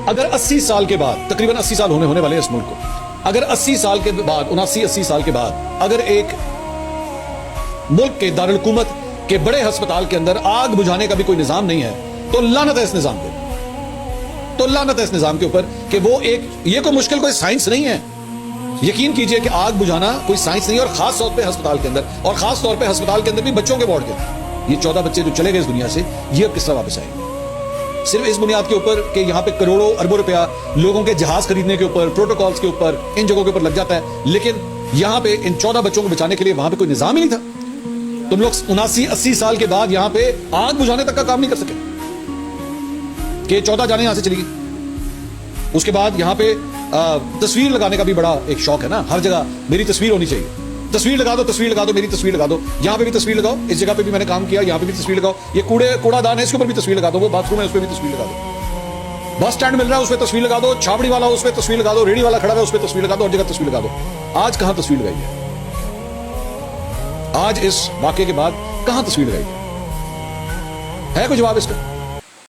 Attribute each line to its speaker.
Speaker 1: اگر 80 سال کے بعد، تقریباً 80 سال ہونے والے اس ملک کو، اگر 80 سال کے بعد، 79-80 سال کے بعد اگر ایک ملک کے دارالحکومت کے بڑے ہسپتال کے اندر آگ بجھانے کا بھی کوئی نظام نہیں ہے تو لعنت ہے اس نظام پہ، تو لعنت ہے اس نظام کے اوپر کہ وہ یہ کوئی مشکل کوئی سائنس نہیں ہے. یقین کیجئے کہ آگ بجھانا کوئی سائنس نہیں ہے، اور خاص طور پہ ہسپتال کے اندر، اور خاص طور پہ ہسپتال کے اندر بھی بچوں کے وارڈ کے اندر. یہ 14 بچے جو چلے گئے اس دنیا سے، یہ اب کس طرح واپس آئیں گے؟ صرف اس بنیاد کے اوپر کہ یہاں پہ کروڑوں اربوں روپیہ لوگوں کے جہاز خریدنے کے اوپر، پروٹوکالز کے اوپر، ان جگہوں کے اوپر لگ جاتا ہے، لیکن یہاں پہ ان 14 بچوں کو بچانے کے لیے وہاں پہ کوئی نظام ہی نہیں تھا. تم لوگ 79-80 سال کے بعد یہاں پہ آگ بجھانے تک کا کام نہیں کر سکے کہ 14 جانے یہاں سے چلی گئی. اس کے بعد یہاں پہ تصویر لگانے کا بھی بڑا ایک شوق ہے نا، ہر جگہ میری تصویر ہونی چاہیے، تصویر لگا دو، تصویر لگا دو، میری تصویر لگا دو، یہاں پہ بھی تصویر لگاؤ، اس جگہ پہ بھی میں نے کام کیا، یہاں پہ بھی تصویر لگاؤ، یہ کوڑا دان ہے اس کے اوپر بھی تصویر لگا دو، وہ باتھ روم ہے اس پہ بھی تصویر لگا دو، بس اسٹینڈ مل رہا ہے اس پہ تصویر لگا دو، چھاپڑی والا اس پہ تصویر لگا دو، ریڑھی والا کھڑا ہے اس پہ تصویر لگا دو، اور جگہ تصویر لگا دو. آج کہاں تصویر لگائی ہے؟ آج اس واقعے کے بعد کہاں تصویر لگائی ہے کوئی جواب اس کا؟